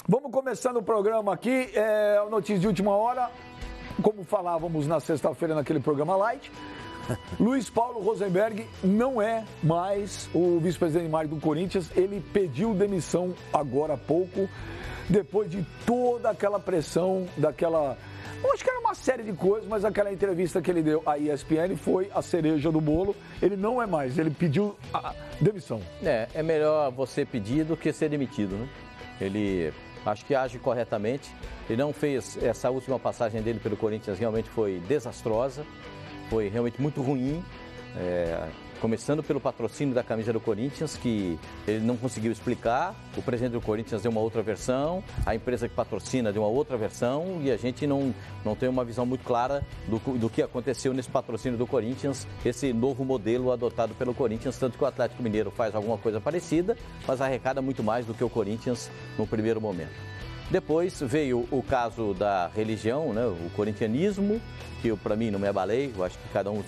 Vamos começando o programa aqui, notícia de última hora, como falávamos na sexta-feira naquele programa Light, Luiz Paulo Rosenberg não é mais o vice-presidente do Corinthians, ele pediu demissão agora há pouco, depois de toda aquela pressão, eu acho que era uma série de coisas, mas aquela entrevista que ele deu à ESPN foi a cereja do bolo, ele não é mais, ele pediu a demissão. É melhor você pedir do que ser demitido, né? Ele... acho que age corretamente. Ele não fez... Essa última passagem dele pelo Corinthians realmente foi desastrosa. Foi realmente muito ruim. Começando pelo patrocínio da camisa do Corinthians, que ele não conseguiu explicar. O presidente do Corinthians deu uma outra versão. A empresa que patrocina deu uma outra versão. E a gente não tem uma visão muito clara do que aconteceu nesse patrocínio do Corinthians. Esse novo modelo adotado pelo Corinthians. Tanto que o Atlético Mineiro faz alguma coisa parecida, mas arrecada muito mais do que o Corinthians no primeiro momento. Depois veio o caso da religião, né? O corintianismo, que eu, para mim, não me abalei. Eu acho que cada um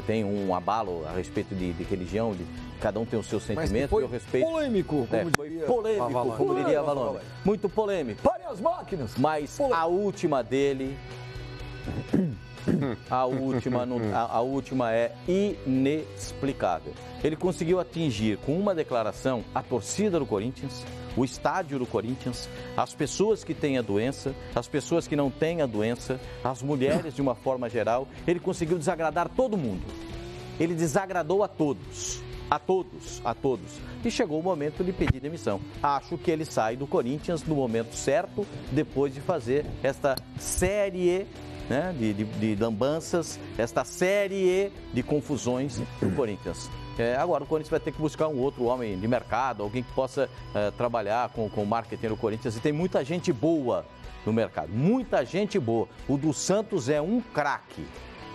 tem um abalo a respeito de religião, cada um tem o seu sentimento. Foi eu respeito. polêmico, como diria Avalone. Muito polêmico. Parem as máquinas! Mas a última dele... A última é inexplicável. Ele conseguiu atingir com uma declaração a torcida do Corinthians, o estádio do Corinthians, as pessoas que têm a doença, as pessoas que não têm a doença, as mulheres de uma forma geral. Ele conseguiu desagradar todo mundo. Ele desagradou a todos. A todos. E chegou o momento de pedir demissão. Acho que ele sai do Corinthians no momento certo, depois de fazer esta série... né, de lambanças, esta série de confusões do Corinthians. Agora o Corinthians vai ter que buscar um outro homem de mercado, alguém que possa trabalhar com o marketing do Corinthians. E tem muita gente boa no mercado, muita gente boa. O do Santos é um craque.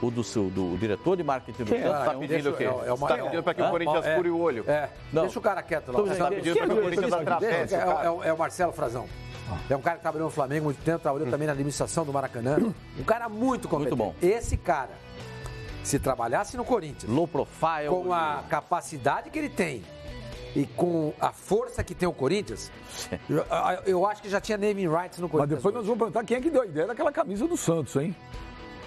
O do diretor de marketing do Santos está pedindo o quê? Está pedindo para que o Corinthians fure o olho. Deixa o cara quieto lá. Está pedindo para que o Corinthians atravesse. É o Marcelo Frazão. É um cara que trabalhou no Flamengo há muito tempo, trabalhou também na administração do Maracanã. Um cara muito competente. Muito bom. Esse cara, se trabalhasse no Corinthians, low profile, com a capacidade que ele tem e com a força que tem o Corinthians, eu acho que já tinha naming rights no Corinthians. Mas depois nós vamos perguntar quem é que deu a ideia daquela camisa do Santos, hein?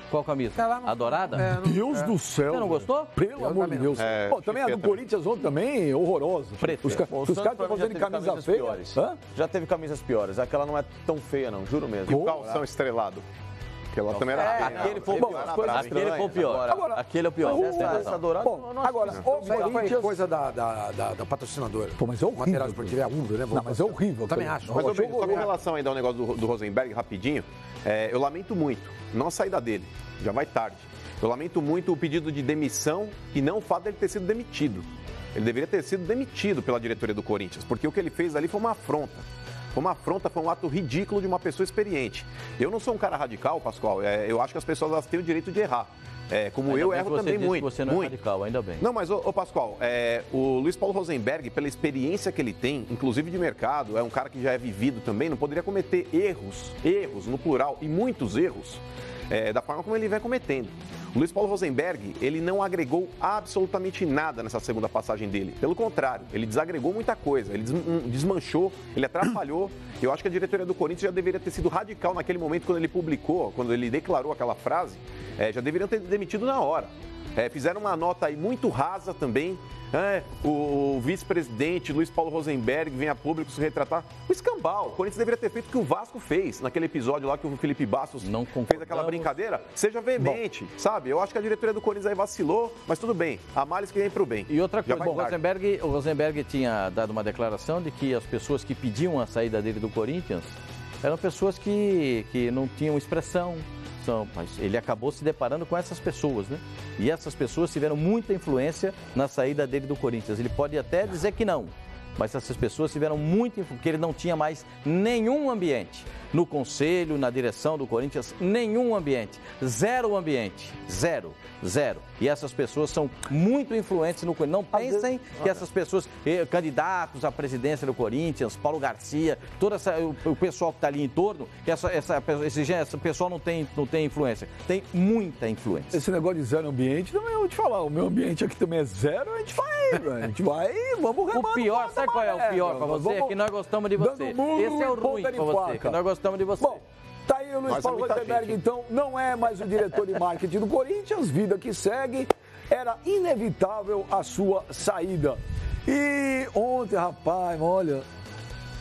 Qual camisa? A dourada? Deus do céu. Você não gostou? Pelo amor de Deus. Também a do Corinthians ontem também, horrorosa. Preto. Os caras estão fazendo camisa feia. Já teve camisas piores. Aquela não é tão feia, não, juro mesmo. E o calção estrelado. Aquela também era feia. Aquele foi o pior. Aquele é o pior. Essa dourada. Agora, o Corinthians... coisa da patrocinadora. Pô, mas é horrível. O material esportivo é Umbro, né? Não, mas é horrível. Eu também acho. Mas só com relação ainda ao negócio do Rosenberg, rapidinho, eu lamento muito, não a saída dele, já vai tarde. Eu lamento muito o pedido de demissão e não o fato dele ter sido demitido. Ele deveria ter sido demitido pela diretoria do Corinthians, porque o que ele fez ali foi uma afronta. Foi uma afronta, foi um ato ridículo de uma pessoa experiente. Eu não sou um cara radical, Pascoal, eu acho que as pessoas elas têm o direito de errar. Como ainda eu erro também muito. Você não é radical, ainda bem. Não, mas, Pascoal, o Luiz Paulo Rosenberg, pela experiência que ele tem, inclusive de mercado, é um cara que já é vivido também, não poderia cometer erros no plural, e muitos erros, da forma como ele vem cometendo. O Luiz Paulo Rosenberg, ele não agregou absolutamente nada nessa segunda passagem dele. Pelo contrário, ele desagregou muita coisa, ele desmanchou, ele atrapalhou. Eu acho que a diretoria do Corinthians já deveria ter sido radical naquele momento, quando ele publicou, quando ele declarou aquela frase, já deveriam ter demitido na hora. Fizeram uma nota aí muito rasa também. O vice-presidente Luiz Paulo Rosenberg vem a público se retratar. O escambau. O Corinthians deveria ter feito o que o Vasco fez naquele episódio lá que o Felipe Bastos fez aquela brincadeira. Seja veemente, sabe? Eu acho que a diretoria do Corinthians aí vacilou, mas tudo bem. Há males que vem pro bem. E outra coisa, o Rosenberg tinha dado uma declaração de que as pessoas que pediam a saída dele do Corinthians eram pessoas que não tinham expressão. Mas ele acabou se deparando com essas pessoas, né? E essas pessoas tiveram muita influência na saída dele do Corinthians. Ele pode até dizer que não, mas essas pessoas tiveram muita influência, porque ele não tinha mais nenhum ambiente. no conselho, na direção do Corinthians, nenhum ambiente, zero ambiente, zero. E essas pessoas são muito influentes no Corinthians. Não pensem que essas pessoas, candidatos à presidência do Corinthians, Paulo Garcia, o pessoal que está ali em torno, esse pessoal não tem influência. Tem muita influência. Esse negócio de zero ambiente, também eu vou te falar, o meu ambiente aqui também é zero, a gente vai, vamos remando. O pior, sabe qual é o pior para você? É que nós gostamos de você. Esse é o ruim para você, que nós gostamos de você. Bom, tá aí o Luiz Paulo Rosenberg, então, não é mais o diretor de marketing do Corinthians, vida que segue, era inevitável a sua saída. E ontem, rapaz, olha,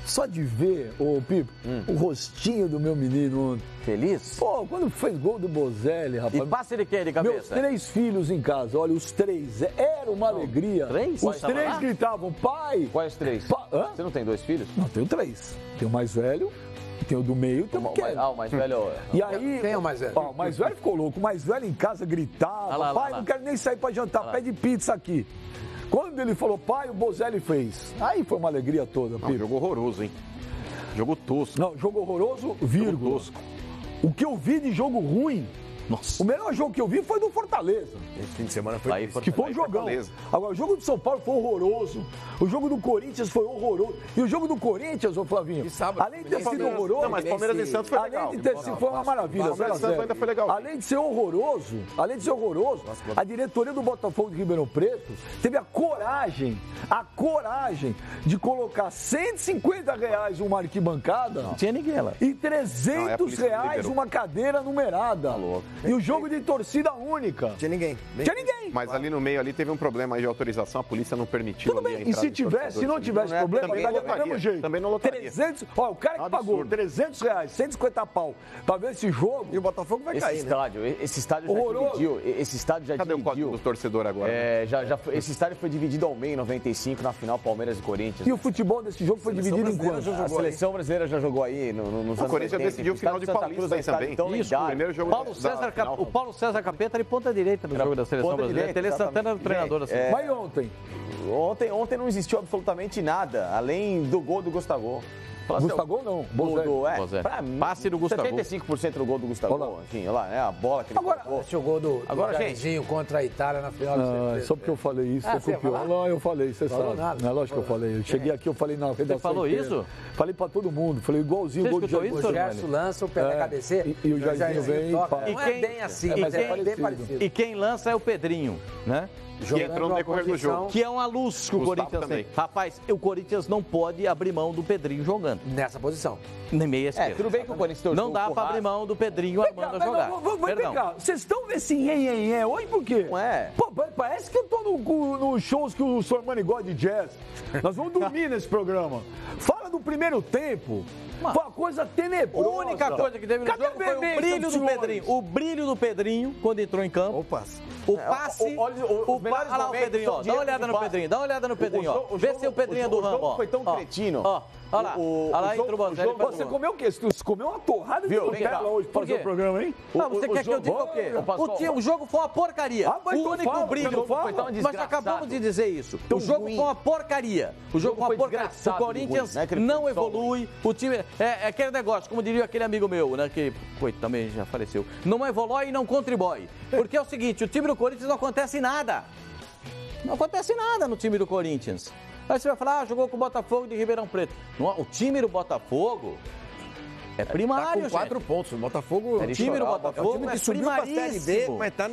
só de ver, ô Pipo, o rostinho do meu menino ontem. Feliz? Pô, quando fez gol do Bozelli, rapaz. E passa de quê de cabeça? Meus 3 filhos em casa, olha, os 3. Era uma alegria. 3? Os 3 gritavam, pai. Quais 3? Você não tem 2 filhos? Não, tenho 3. Tem o mais velho, tem o do meio, tem o pequeno. O mais velho. E aí, Quem é o mais velho? Ó, o mais velho ficou louco. O mais velho em casa gritava, pai, não quero nem sair pra jantar, pede pizza aqui. Quando ele falou, pai, o Bozelli fez. Aí foi uma alegria toda, Pipo. Jogo horroroso, hein? Jogo tosco. Não, jogo horroroso, vírgula. Jogo tosco. O que eu vi de jogo ruim, nossa, o melhor jogo que eu vi foi do Fortaleza. Esse fim de semana foi Que foi um jogão. Fortaleza. Agora, o jogo do São Paulo foi horroroso. O jogo do Corinthians foi horroroso. E o jogo do Corinthians, ô Flavinho, além de ter sido horroroso... Não, mas Palmeiras e Santos foi legal. Além de ter sido, foi uma maravilha, 0-0. Ainda foi legal. Além de ser horroroso, a diretoria do Botafogo de Ribeirão Preto teve a coragem de colocar R$150 uma arquibancada. não tinha ninguém lá. E R$300 uma cadeira numerada. E o jogo de torcida única. Tinha ninguém. Tinha ninguém. Mas ali no meio ali teve um problema aí de autorização, a polícia não permitiu. Tudo ali a bem, e entrada se de tivesse, se não tivesse problema, também daria do lotaria, mesmo jeito. também não lotaria. 300, ó, o cara que pagou R$300, 150 pau, pra ver esse jogo... E o Botafogo vai cair, Esse estádio já Horroroso. dividiu. Esse estádio já Cadê o dividiu. código do torcedor agora? Esse estádio foi dividido ao meio em 95, na final Palmeiras e Corinthians. E o futebol desse jogo foi dividido em quanto? A seleção brasileira já jogou aí nos anos 80. O Corinthians decidiu o final de Paulista aí também. Isso, o primeiro jogo o Paulo César Capeta era ponta direita no jogo da seleção brasileira. Tele Santana era o treinador da seleção. Mas ontem? Ontem não existiu absolutamente nada, além do gol do Gustavo. Gustavo não, Bozelli. Passe do Gustavo. 75% do gol do Gustavo. Enfim, olha lá, né? A bola que ele colocou. Esse jogou do Jairzinho contra a Itália na final do Só porque eu falei isso, você copiou. Não, eu falei, você sabe. Não é lógico que eu falei. Eu cheguei aqui, eu falei na redação. Você falou inteira. isso? Falei pra todo mundo, falei igualzinho o gol de Jairzinho. O Gerson lança, o Pelé cabeceia. E o Jairzinho vem. Não é bem assim, mas é bem parecido. E quem lança é o Pedrinho, né? Que entrou no decorrer do jogo. Que é uma luz que o Corinthians tem. Rapaz, o Corinthians não pode abrir mão do Pedrinho jogando. Nessa posição. Na meia esquerda. Tudo bem que o Corinthians não dá pra abrir mão do Pedrinho armando a jogar. Vem cá, vocês estão nesse nhenhenhé hoje por quê? Não é? Pô, parece que eu tô nos shows que o Sormani gosta de jazz. Nós vamos dormir nesse programa. Fala do primeiro tempo. Foi uma coisa tenebrosa. A única coisa que teve no jogo foi o brilho do Pedrinho. O brilho do Pedrinho quando entrou em campo. Opa. O passe. Olha lá o Pedrinho, ó. Dá uma olhada no Pedrinho. Dá uma olhada no Pedrinho, ó. Vê se o Pedrinho é do ramo, ó. Foi tão cretino. Ó. Olha lá, olha lá, entra o Bozelli. Você comeu o quê? Você comeu uma torrada de Nutella hoje para fazer o programa, hein? Você quer que eu diga o quê? O jogo foi uma porcaria. O único brilho foi tão desgraçado. Mas acabamos de dizer isso. O jogo foi uma porcaria. O jogo foi uma porcaria. O Corinthians não evolui. O time... É aquele negócio, como diria aquele amigo meu, né? Que também já faleceu. Não evolui e não contribui. Porque é o seguinte, o time do Corinthians não acontece nada. Não acontece nada no time do Corinthians. Aí você vai falar, jogou com o Botafogo de Ribeirão Preto. O time do Botafogo é primário, tá com 4 pontos. O Botafogo... O time do Botafogo é um time que subiu pra Série B, mas tá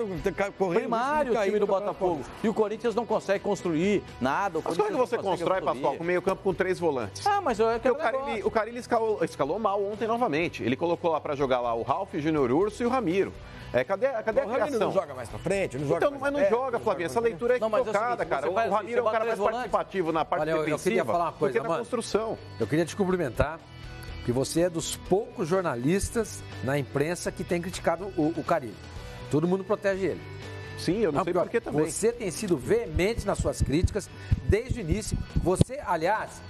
correndo primário o time do Botafogo. E o Corinthians não consegue construir nada. Mas como é que você constrói, Pascoal, com meio campo com 3 volantes? Mas o Carille escalou mal ontem novamente. Ele colocou lá pra jogar lá o Ralf, o Júnior Urso e o Ramiro. Cadê a criação? O Ramiro não joga mais pra frente, não joga mas não joga, Flavinho. Essa leitura é equivocada, cara. O Ramiro é um cara mais participativo na parte defensiva. Eu queria falar uma coisa, do que na construção. Eu queria te cumprimentar, porque você é dos poucos jornalistas na imprensa que tem criticado o Carille. Todo mundo protege ele. Sim, eu não sei por que também. Você tem sido veemente nas suas críticas desde o início. Você, aliás,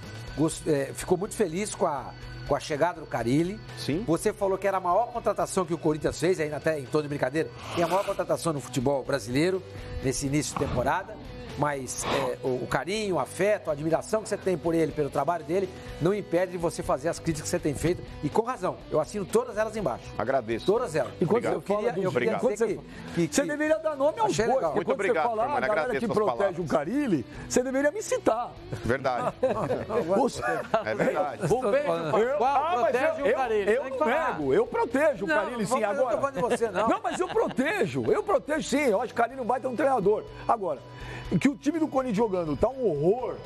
ficou muito feliz com a chegada do Carille. Sim. Você falou que era a maior contratação que o Corinthians fez, ainda até em tom de brincadeira, é a maior contratação no futebol brasileiro, nesse início de temporada. mas o carinho, o afeto, a admiração que você tem por ele, pelo trabalho dele, não impede de você fazer as críticas que você tem feito. E com razão, eu assino todas elas embaixo. Agradeço. Todas elas. E quando Obrigado. você fala Eu queria dizer você deveria dar nome aos Achei bois. legal. Porque Muito quando obrigado, você falar, Firmani, a galera agradeço que as protege palavras. o Carille, você deveria me citar. Verdade. É verdade. O beijo Pascoal protege o Carille. Eu não nego, eu protejo o Não, Carilli sim. eu não tô Agora, falando de você, não. Não, mas eu protejo sim. Eu acho que o Carilli não vai ter um treinador. Agora, que o time do Corinthians jogando tá um horror.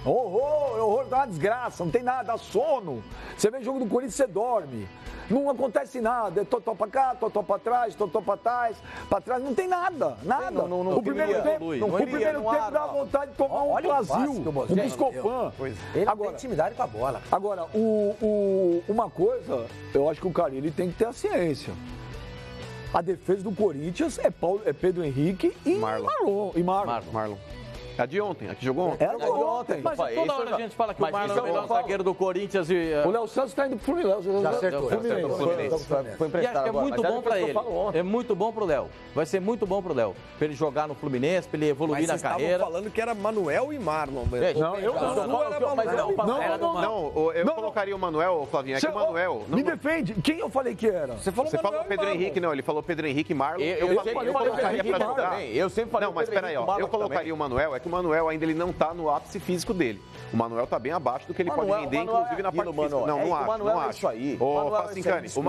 Horror, tá uma desgraça, não tem nada, dá sono. Você vê jogo do Corinthians, você dorme. Não acontece nada, é totó pra cá, totó pra trás, pra trás, não tem nada. O primeiro tempo dá vontade de tomar um Brasil, um Buscopan. Ele tem intimidade com a bola. Agora, uma coisa, eu acho que o Carille tem que ter a ciência. A defesa do Corinthians é Pedro Henrique e Marlon. A de ontem, a que jogou ontem. Era ontem. Mas toda hora a gente fala que o Marlon é o melhor zagueiro do Corinthians e... O Léo Santos tá indo pro Fluminense. Já acertou. Foi E emprestado acho que é agora, muito mas bom pra depois que eu ele. falo ontem. É muito bom pro Léo. Vai ser muito bom pro Léo. Pra ele jogar no Fluminense, pra ele evoluir Mas na vocês estavam carreira. falando que era Manuel e Marlon. Não, eu Não, eu colocaria o Manuel, Flavinho. É que o Manuel... Me defende. Quem eu falei que era? Você falou Você falou Manuel e Pedro Marlon. Henrique, não. Ele falou Pedro Henrique e Marlon. Eu colocaria pra jogar. também. Eu sempre falei Não, mas Pedro peraí, Henrique, ó. Marlon Eu colocaria o Manuel, é que o Manuel ainda ele não tá no ápice físico dele. O Manuel tá bem abaixo do que ele pode render, inclusive na parte física. Não, não acho, não acho. Isso aí. Ô, Facincani, o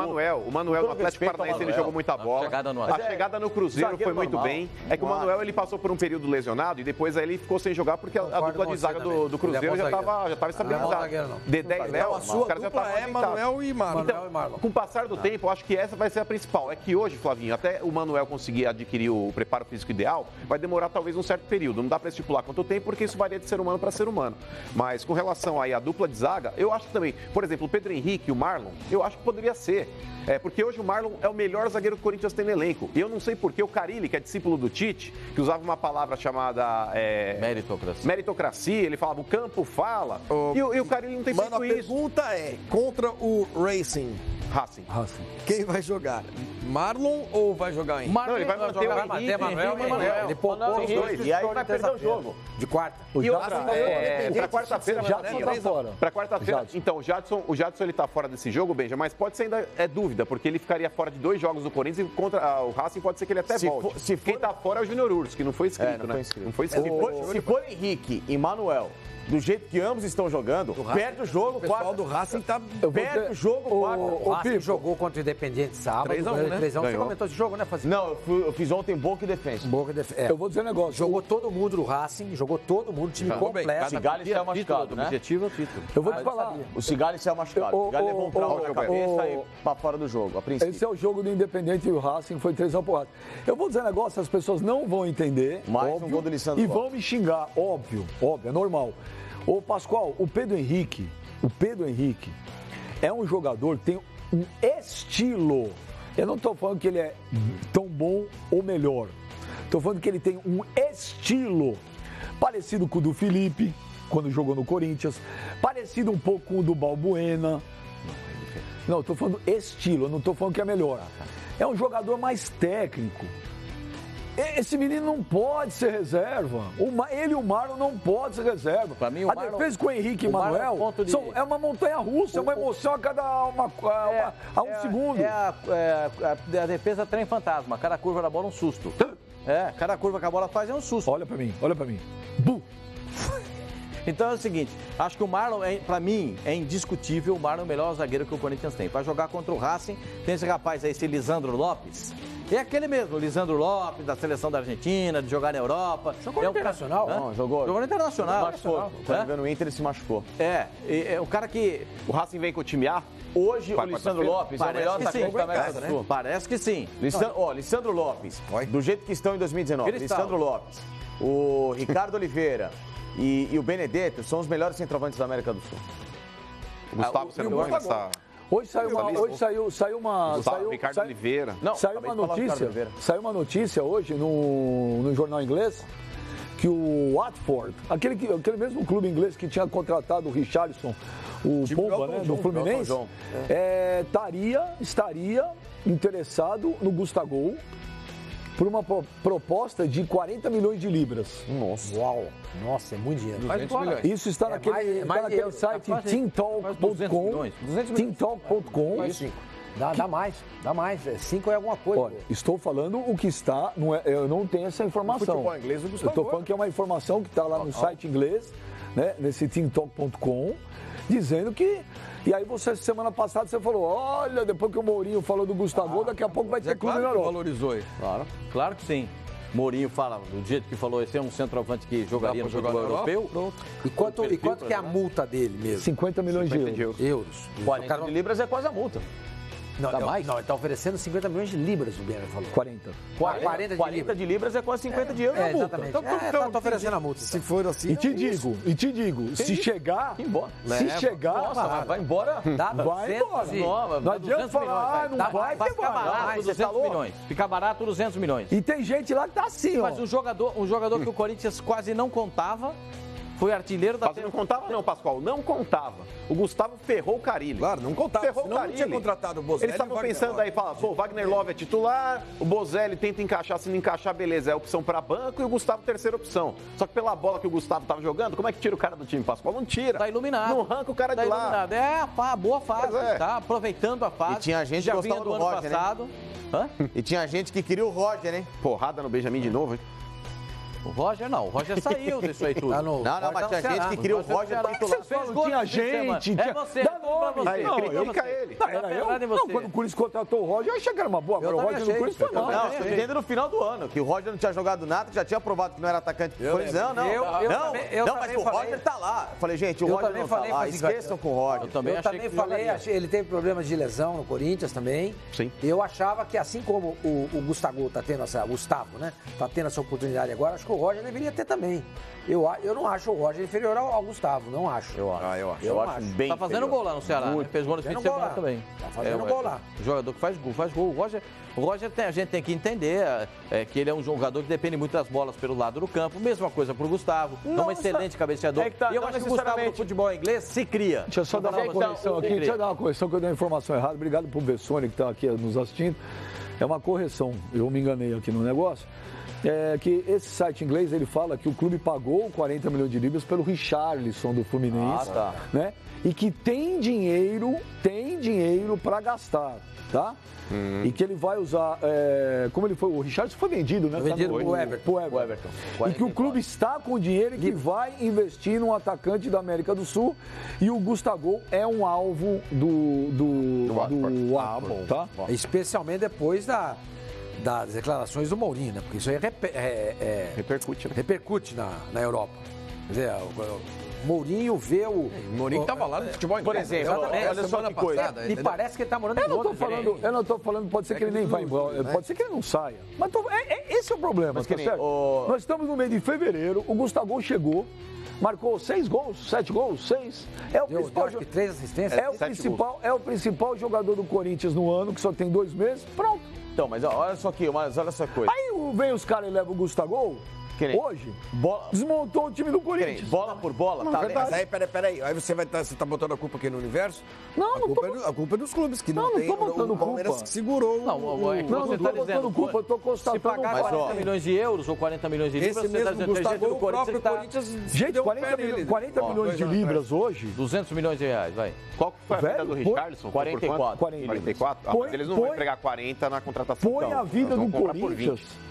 Manuel no Atlético Paranaense ele jogou muita bola. A chegada no Cruzeiro foi muito bem. É que o Manuel ele passou por um período lesionado e depois aí ele ficou sem jogar porque a dupla de zaga do Cruzeiro já tava estabilizada. Dedé e Léo, A os sua caras já dupla estavam é Manuel e Marlon. Então, com o passar do tempo, eu acho que essa vai ser a principal. É que hoje, Flavinho, até o Manuel conseguir adquirir o preparo físico ideal, vai demorar talvez um certo período. Não dá para estipular quanto tempo, porque isso varia de ser humano para ser humano. Mas com relação aí à dupla de zaga, eu acho que também, por exemplo, o Pedro Henrique e o Marlon, eu acho que poderia ser. Porque hoje o Marlon é o melhor zagueiro que o Corinthians tem no elenco. E eu não sei porquê o Carille, que é discípulo do Tite, que usava uma palavra chamada... meritocracia, ele falava, o campo fala. E o Carille não tem Mano, a feito isso. pergunta é, contra o Racing, quem vai jogar? Marlon ou vai jogar Henrique? Não, ele vai manter o Henrique, Manuel. Ele poupou os dois. E aí vai perder o jogo. De quarta. E outra, pra quarta-feira, Jadson tá fora. Pra quarta-feira, então, o Jadson ele tá fora desse jogo, Benja, mas pode ser ainda dúvida, porque ele ficaria fora de 2 jogos do Corinthians e contra o Racing pode ser que ele até volte. Quem tá fora é o Júnior Urso, que não foi inscrito, né? Não foi inscrito. Se for Henrique e Manuel, do jeito que ambos estão jogando, perde o jogo. O pessoal do Racing tá... Perde o jogo. O Racing jogou contra o Independente sábado. 3-1, né? 3-1. Você comentou esse jogo, né, Fazinho? Não, eu fiz ontem Boca e Defensa. Eu vou dizer um negócio. Jogou todo mundo do Racing, jogou todo mundo, time completo. O Cigali saiu machucado, né? O objetivo é o título. Eu vou te falar. O Cigali saiu machucado. O Cigali levou um trauma na cabeça e pra fora do jogo, a princípio. Esse é o jogo do Independente e o Racing, foi 3-1 pro Racing. Eu vou dizer um negócio, as pessoas não vão entender. Mais óbvio, um gol do Lisandro e Lopes. vão me xingar, óbvio, é normal. Ô, Pascoal, o Pedro Henrique é um jogador que tem um estilo. Eu não estou falando que ele é tão bom ou melhor. Estou falando que ele tem um estilo parecido com o do Felipe, quando jogou no Corinthians, parecido um pouco com o do Balbuena. Não, estou falando estilo, eu não estou falando que é melhor. É um jogador mais técnico. Esse menino não pode ser reserva. Ele e o Marlon não podem ser reserva. Pra mim, o a Marlon, defesa com o Henrique e o Manuel é uma montanha-russa, é uma emoção a cada um segundo. A defesa trem fantasma. Cada curva da bola é um susto. Cada curva que a bola faz é um susto. Olha pra mim. Bum! Então é o seguinte, acho que o Marlon, pra mim, é indiscutível, o Marlon é o melhor zagueiro que o Corinthians tem. Pra jogar contra o Racing, tem esse rapaz aí, esse Lisandro Lopes. É aquele mesmo, o Lisandro Lopes, da seleção da Argentina, de jogar na Europa. Jogou no Internacional? Não, jogou no Internacional. Machucou. Quando veio no Inter, ele se machucou. É o cara que... O Racing vem com o time A? Hoje, o Lisandro Lopes é o melhor atacante da América do Sul. Parece que sim. Lisandro Lopes, do jeito que estão em 2019, Lisandro Lopes, o Ricardo Oliveira e o Benedetto são os melhores centroavantes da América do Sul. O Gustavo Sandro nessa... Hoje saiu uma Ricardo Oliveira. Saiu uma notícia hoje no jornal inglês que o Watford, aquele mesmo clube inglês que tinha contratado o Richarlison, o Pomba, né, do Fluminense, estaria interessado no Gustavo por uma proposta de 40 milhões de libras. Nossa. Uau. Nossa, é muito dinheiro. 200 milhões. Isso está naquele site teamtalk.com. Dá mais. 5 é alguma coisa. Olha, estou falando o que está, eu não tenho essa informação. Futebol inglês, o Gustavo. Eu estou falando que é uma informação que está lá no site inglês, né, nesse teamtalk.com, dizendo que... E aí você, semana passada, você falou, olha, depois que o Mourinho falou do Gustavo, daqui a pouco vai ter clube na Europa. Valorizou ele. Claro que sim. Mourinho fala do jeito que falou, esse é um centroavante que jogaria no futebol europeu. E quanto que é a multa dele mesmo? 50 milhões de euros. 40 de libras é quase a multa. Não, Dá mais? Não, ele está oferecendo 50 milhões de libras, o Bianca falou. 40. 40 de libras é quase 50 de euros a multa. Exatamente. Então, Tá oferecendo a multa. Se for assim. E te digo, se chegar, Embora. Nossa, vai embora. Dá vai embora. Não adianta falar, não vai, vai que ficar vai. barato 200 milhões. Fica barato 200 milhões. E tem gente lá que tá assim, ó. Mas um jogador que o Corinthians quase não contava, foi artilheiro da... Mas não contava não, Pascoal, não contava. O Gustavo ferrou o Carille. Claro, não contava. Ferrou o Senão não Carille. tinha contratado o Bozelli. Eles estavam pensando aí, fala, pô, Wagner Love é titular, o Bozelli tenta encaixar, se não encaixar, beleza, é opção para banco e o Gustavo terceira opção. Só que pela bola que o Gustavo tava jogando, como é que tira o cara do time, Pascoal? Não tira. Tá iluminado. Não arranca o cara de lá. Iluminado. É a boa fase, Pois é. tá? Aproveitando a fase. E tinha gente já que vinha gostava do do ano Roger, né? passado. Hã? E tinha gente que queria o Roger, hein? Porrada no Benjamin de novo, hein? O Roger não, o Roger saiu disso aí tudo. Não, mas tinha gente que queria o Roger titular. Tinha gente. É você, Dá nome. Aí, Não, critica ele. Não, era eu? Não, quando o Corinthians contratou o Roger, eu achei que era uma boa. Agora o Roger no Corinthians foi mal. Não, eu entendo no final do ano, que o Roger não tinha jogado nada, que já tinha provado que não era atacante. Não, mas o Roger tá lá. Falei, gente, o Roger não tá lá, esqueçam com o Roger. Eu também falei, ele teve problemas de lesão no Corinthians também. Sim. Eu achava que assim como o Gustavo tá tendo Gustavo, né? Tá tendo essa oportunidade agora, acho que o Roger deveria ter também. Eu não acho o Roger inferior ao Gustavo, não acho. Eu acho. Eu acho bem Tá fazendo inferior. gol lá no Ceará, né? Fez gol no fim de semana também. Tá fazendo gol lá. O jogador que faz gol. O Roger a gente tem que entender que ele é um jogador que depende muito das bolas pelo lado do campo. Mesma coisa pro Gustavo. É um excelente cabeceador. tá, e eu acho que o Gustavo no futebol inglês se cria. Deixa eu só dar uma correção aqui. Deixa eu dar uma correção que eu dei uma informação errada. Obrigado pro Bessone que está aqui nos assistindo. É uma correção. Eu me enganei aqui no negócio. É que esse site inglês, ele fala que o clube pagou 40 milhões de libras pelo Richarlison do Fluminense, né? E que tem dinheiro para gastar, tá? E que ele vai usar, como ele foi, o Richarlison foi vendido, né? Vendido pro Everton. E que o clube está com dinheiro e que vai investir num atacante da América do Sul. E o Gustavo é um alvo do Watford, tá? Especialmente depois das declarações do Mourinho, né? Porque isso aí Repercute, né? repercute na Europa. Quer dizer, o Mourinho vê o... O Mourinho tava lá no futebol Por inglês. exemplo, olha só que coisa. E parece que ele tá morando em Eu não Londres. tô falando, pode ser que ele nem vá embora, pode ser que ele não saia. Mas esse é o problema, Mas tá que nem certo? Nós estamos no mês de fevereiro, o Gustavo chegou, marcou 6 gols, 7 gols, 6. É o principal, Acho que 3 assistências. é o principal jogador do Corinthians no ano, que só tem 2 meses, pronto. Então, mas olha só aqui, olha só a coisa. Aí vem os caras e levam o Gustavo, hoje, desmontou o time do Corinthians. Bola por bola, tá? Mas aí, peraí. Aí você tá botando a culpa aqui no universo? Não, A culpa é dos clubes, que não tem. tô botando O Palmeiras culpa. que segurou. Não, é que você tá dizendo, culpa, eu tô se constatando pagar um 40 milhões de euros ou 40 milhões de libras, Esse você tá mesmo dizendo que Gustavo, do o próprio tá Corinthians... Gente, deu um 40 pé nele. milhões de libras hoje. 200 milhões de reais, vai. Qual que foi a Velho, venda do Richarlison? 44. 44? Põe- Eles não vão põe- entregar 40 na contratação. Põe então. a vida Nós do vamos comprar por Corinthians. 20.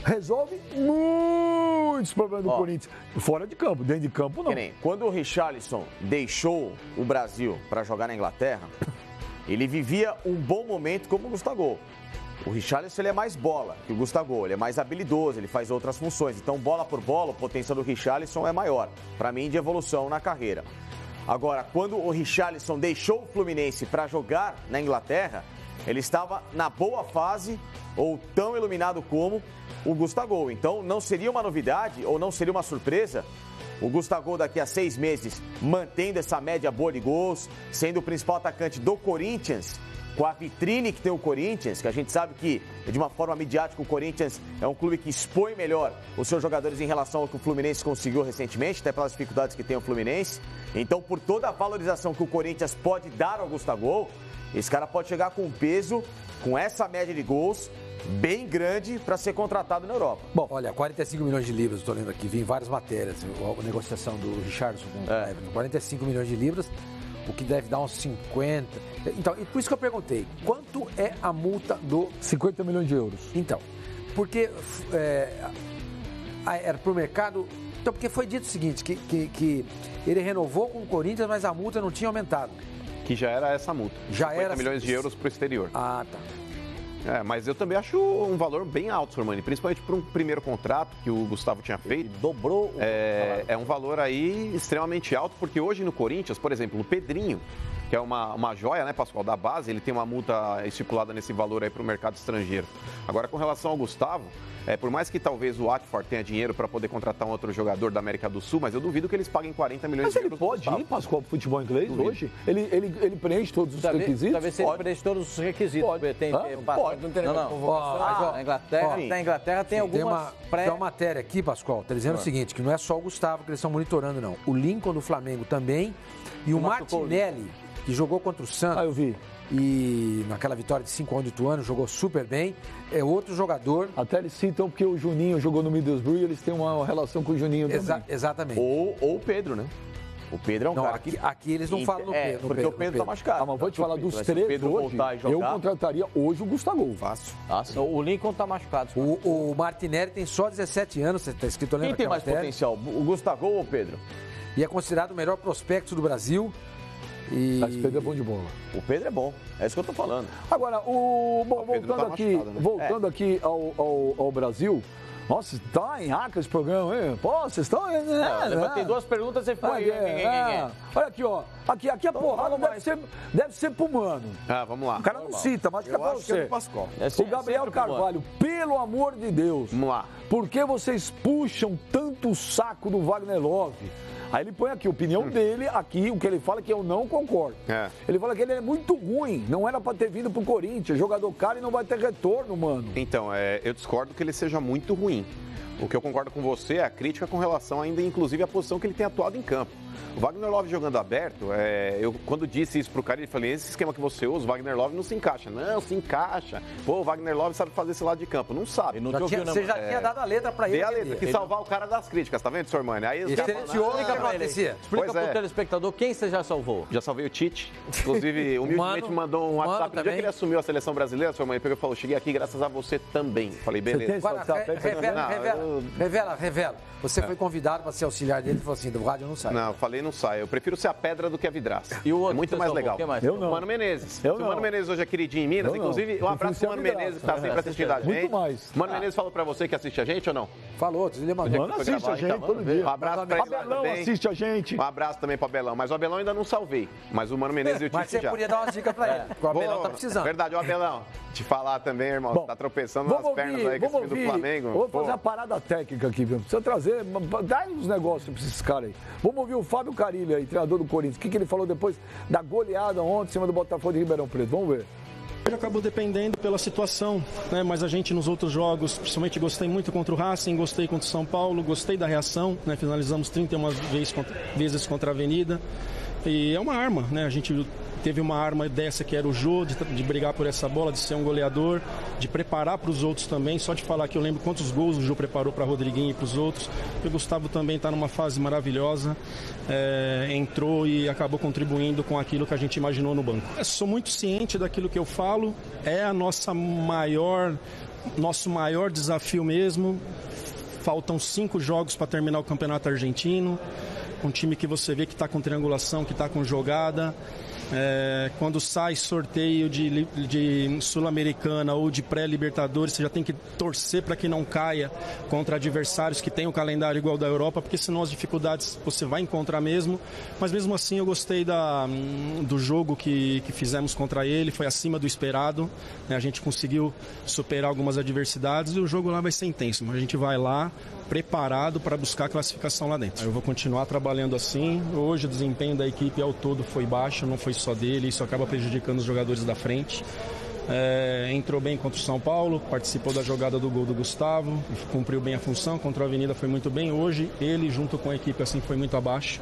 Resolve muitos problemas do Corinthians. Fora de campo, dentro de campo não. Que nem, quando o Richarlison deixou o Brasil para jogar na Inglaterra, ele vivia um bom momento como o Gustavo. O Richarlison ele é mais bola que o Gustavo, ele é mais habilidoso, ele faz outras funções. Então, bola por bola, o potencial do Richarlison é maior, para mim, de evolução na carreira. Agora, quando o Richarlison deixou o Fluminense para jogar na Inglaterra, ele estava na boa fase, ou tão iluminado como o Gustavo. Então, não seria uma novidade, ou não seria uma surpresa, o Gustavo daqui a 6 meses mantendo essa média boa de gols, sendo o principal atacante do Corinthians com a vitrine que tem o Corinthians, que a gente sabe que, de uma forma midiática, o Corinthians é um clube que expõe melhor os seus jogadores em relação ao que o Fluminense conseguiu recentemente, até pelas dificuldades que tem o Fluminense. Então, por toda a valorização que o Corinthians pode dar ao Gustavo, esse cara pode chegar com peso, com essa média de gols, bem grande para ser contratado na Europa. Bom, olha, 45 milhões de libras, estou lendo aqui, vi em várias matérias, a negociação do Richarlison com o Everton, 45 milhões de libras, o que deve dar uns 50. Então, e por isso que eu perguntei, quanto é a multa do... 50 milhões de euros. Então, porque era pro mercado... Então, porque foi dito o seguinte, que ele renovou com o Corinthians, mas a multa não tinha aumentado. Que já era essa multa. Já 50 era... milhões de euros para o exterior. Ah, tá. Mas eu também acho um valor bem alto, Sormani, principalmente para um primeiro contrato que o Gustavo tinha feito. Ele dobrou. É um valor aí extremamente alto, porque hoje no Corinthians, por exemplo, o Pedrinho, que é uma joia, né, Pascoal, da base, ele tem uma multa estipulada nesse valor aí para o mercado estrangeiro. Agora, com relação ao Gustavo, por mais que talvez o Watford tenha dinheiro para poder contratar um outro jogador da América do Sul, mas eu duvido que eles paguem 40 milhões de euros. Mas ele pode ir, Pascoal, para o futebol inglês hoje? Ele preenche todos os requisitos? Talvez ele preenche todos os requisitos. Pode. Pode, não tem convocação. Na Inglaterra tem algumas Tem uma matéria aqui, Pascoal, tá dizendo o seguinte, que não é só o Gustavo que eles estão monitorando, não. O Lincoln do Flamengo também e o Martinelli, que jogou contra o Santos. Eu vi. E naquela vitória de 5-1 do Ituano, jogou super bem. É outro jogador. Até eles citam porque o Juninho jogou no Middlesbrough e eles têm uma relação com o Juninho também. Exatamente. Ou o Pedro, né? O Pedro é um cara aqui eles não falam no Pedro. Porque o Pedro tá machucado. Mas vou te falar dos três hoje, eu contrataria hoje o Gustavo. Fácil. O Lincoln tá machucado. O Martinelli tem só 17 anos, você tá escrito ali. Quem tem mais potencial, o Gustavo ou o Pedro? E é considerado o melhor prospecto do Brasil. Mas o Pedro é bom de bola. O Pedro é bom, é isso que eu tô falando. Agora, voltando aqui ao Brasil, nossa, tá em raca esse programa, hein? Pô, vocês estão... Levantei duas perguntas e foi... Olha aqui, ó. Aqui a porrada deve ser pro Mano. Vamos lá. O cara não cita, mas fica pra você. O Gabriel Carvalho, pelo amor de Deus. Vamos lá. Por que vocês puxam tanto o saco do Wagner Love? Aí ele põe aqui, a opinião dele, aqui, o que ele fala que eu não concordo. Ele fala que ele é muito ruim, não era pra ter vindo pro Corinthians, jogador caro e não vai ter retorno, mano. Então, eu discordo que ele seja muito ruim. O que eu concordo com você é a crítica com relação ainda, inclusive, à posição que ele tem atuado em campo. O Wagner Love jogando aberto, eu quando disse isso pro cara, ele falou, esse esquema que você usa, o Wagner Love não se encaixa. Não, se encaixa. Pô, o Wagner Love sabe fazer esse lado de campo. Não sabe. Você já tinha dado a letra pra ele. Dei a letra, que salvar o cara das críticas, tá vendo, Sormani? Aí explica pro telespectador quem você já salvou. Já salvei o Tite. Inclusive, humildemente mandou um WhatsApp. No dia que ele assumiu a seleção brasileira, Sormani pegou e falou, cheguei aqui graças a você também. Falei, beleza. Revela. Você foi convidado para ser auxiliar dele e falou assim, do rádio não sai. Não, eu falei não sai. Eu prefiro ser a pedra do que a vidraça. E o outro, é muito mais legal. Eu não. O Mano Menezes. Se o Mano Menezes hoje é queridinho em Minas, inclusive, um abraço pro Mano Menezes que tá sempre assistindo a gente. Muito mais. Mano Menezes falou pra você que assiste a gente ou não? Falou, ele mandou. Mano assiste a gente todo dia. Um abraço pra ele Abelão também. assiste a gente. Um abraço também pro Abelão. Mas o Abelão ainda não salvei. Mas o Mano Menezes e o Tite já. Mas você podia dar uma dica pra ele. O Abelão tá precisando. Verdade, o Abelão. Te falar também, irmão. Tá tropeçando nas pernas aí com esse time do Flamengo. Vou fazer a parada técnica aqui, viu? Precisa trazer, dá uns negócios pra esses caras aí. Vamos ouvir o Fábio Carilli aí, treinador do Corinthians. O que ele falou depois da goleada ontem em cima do Botafogo de Ribeirão Preto? Vamos ver. Ele acabou dependendo pela situação, né? Mas a gente nos outros jogos, principalmente gostei muito contra o Racing, gostei contra o São Paulo, gostei da reação, né? Finalizamos 31 vezes contra a Avenida. E é uma arma, né? A gente teve uma arma dessa que era o Jô, de brigar por essa bola, de ser um goleador, de preparar para os outros também. Só de falar que eu lembro quantos gols o Jô preparou para Rodriguinho e para os outros. E o Gustavo também está numa fase maravilhosa, entrou e acabou contribuindo com aquilo que a gente imaginou no banco. Eu sou muito ciente daquilo que eu falo, é a nosso maior desafio mesmo. Faltam 5 jogos para terminar o Campeonato Argentino. Um time que você vê que está com triangulação, que está com jogada. Quando sai sorteio de Sul-Americana ou de pré-Libertadores, você já tem que torcer para que não caia contra adversários que têm o calendário igual da Europa, porque senão as dificuldades você vai encontrar mesmo. Mas mesmo assim eu gostei do jogo que fizemos contra ele, foi acima do esperado, né? A gente conseguiu superar algumas adversidades e o jogo lá vai ser intenso. A gente vai lá preparado para buscar a classificação lá dentro. Eu vou continuar trabalhando assim. Hoje o desempenho da equipe ao todo foi baixo, não foi só dele, isso acaba prejudicando os jogadores da frente. Entrou bem contra o São Paulo, participou da jogada do gol do Gustavo, cumpriu bem a função, contra a Avenida foi muito bem. Hoje, ele junto com a equipe assim foi muito abaixo,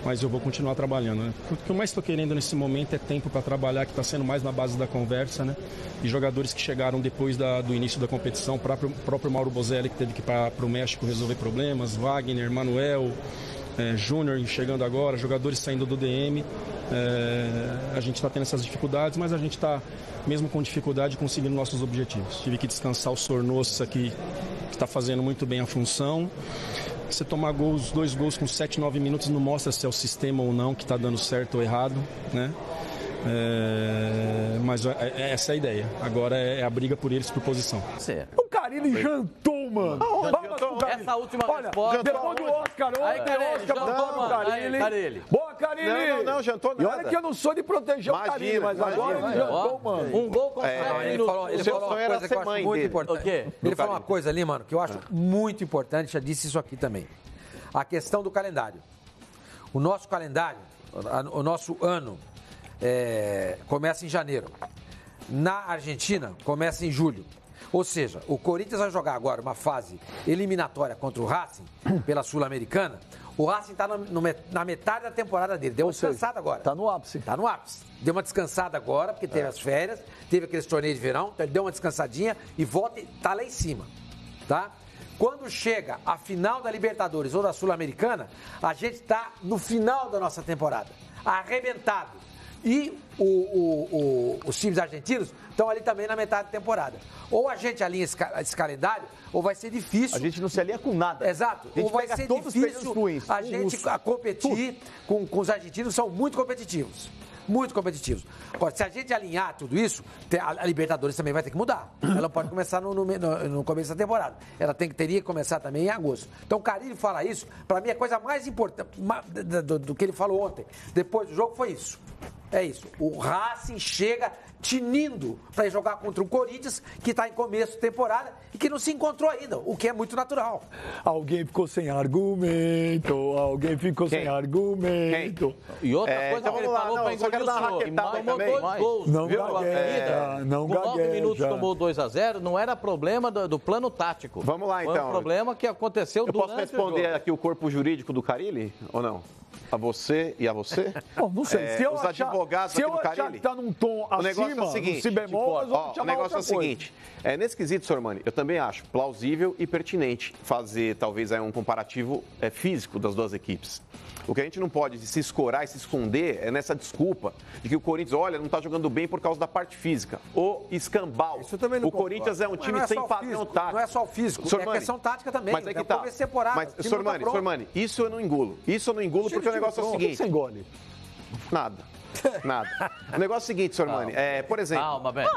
mas eu vou continuar trabalhando, né? O que eu mais estou querendo nesse momento é tempo para trabalhar, que está sendo mais na base da conversa, né? E jogadores que chegaram depois do início da competição, o próprio Mauro Bozelli, que teve que ir para o México resolver problemas, Wagner, Manuel, Júnior chegando agora, jogadores saindo do DM. A gente está tendo essas dificuldades, mas a gente está, mesmo com dificuldade, conseguindo nossos objetivos. Tive que descansar o Sornosa, que está fazendo muito bem a função. Você tomar gols, 2 gols com 7, 9 minutos não mostra se é o sistema ou não que está dando certo ou errado, né? Mas essa é a ideia. Agora é a briga por eles por posição. O Carille jantou, mano. Essa última Olha, resposta... depois do Oscar, botou no Carille. Boa, Carille! Não, jantou nada. E olha que eu não sou de proteger o Carille, mas agora ele jantou, mano. Um gol com 7 minutos. Ele falou uma coisa que eu acho muito importante. O quê? Ele falou uma coisa ali, mano, que eu acho muito importante, já disse isso aqui também. A questão do calendário. O nosso calendário, o nosso ano, começa em janeiro. Na Argentina, começa em julho. Ou seja, o Corinthians vai jogar agora uma fase eliminatória contra o Racing, pela Sul-Americana. O Racing está na metade da temporada dele. Deu uma descansada agora. Está no ápice. Está no ápice. Deu uma descansada agora, porque teve as férias, teve aqueles torneios de verão, então ele deu uma descansadinha e volta e está lá em cima. Tá? Quando chega a final da Libertadores ou da Sul-Americana, a gente está no final da nossa temporada, arrebentado. E os times argentinos estão ali também na metade da temporada. Ou a gente alinha esse calendário, ou vai ser difícil. A gente não se alinha com nada. Exato. Ou vai ser difícil a gente competir com os argentinos, são muito competitivos. Muito competitivos. Agora, se a gente alinhar tudo isso, a Libertadores também vai ter que mudar. Ela pode começar no começo da temporada. Ela teria que começar também em agosto. Então, o Carille fala isso, para mim, a coisa mais importante do que ele falou ontem, depois do jogo, foi isso. É isso. O Racing chega tinindo para jogar contra o Corinthians, que está em começo de temporada e que não se encontrou ainda, o que é muito natural. Alguém ficou sem argumento, sem argumento. E outra coisa que ele falou para engolir o senhor, tomou 2 gols, não viu? Gagueja, não com 9 minutos gagueja. tomou 2-0, não era problema do plano tático. Vamos lá, então. Foi um problema que aconteceu durante o jogo. Eu posso responder aqui o corpo jurídico do Carille, ou não? A você e a você? Bom, não sei. Se eu os achar, advogados se aqui eu do achar Carille, que tá num tom acima, é o seguinte, si bemol, nós vamos o chamar negócio é o outra coisa. seguinte, nesse quesito, Sormani, eu também acho plausível e pertinente fazer talvez aí um comparativo físico das duas equipes. O que a gente não pode se escorar e se esconder é nessa desculpa de que o Corinthians, olha, não está jogando bem por causa da parte física. O escambau. Isso eu também não o Corinthians é um time sem padrão tático. Não é só o físico, Sormani, é questão tática também. Mas é que tá. Mas, Sormani, isso eu não engulo. Isso eu não engulo porque o negócio é o seguinte. O que você engole? Nada. O negócio é o seguinte, Sormani, por exemplo, Calma, velho.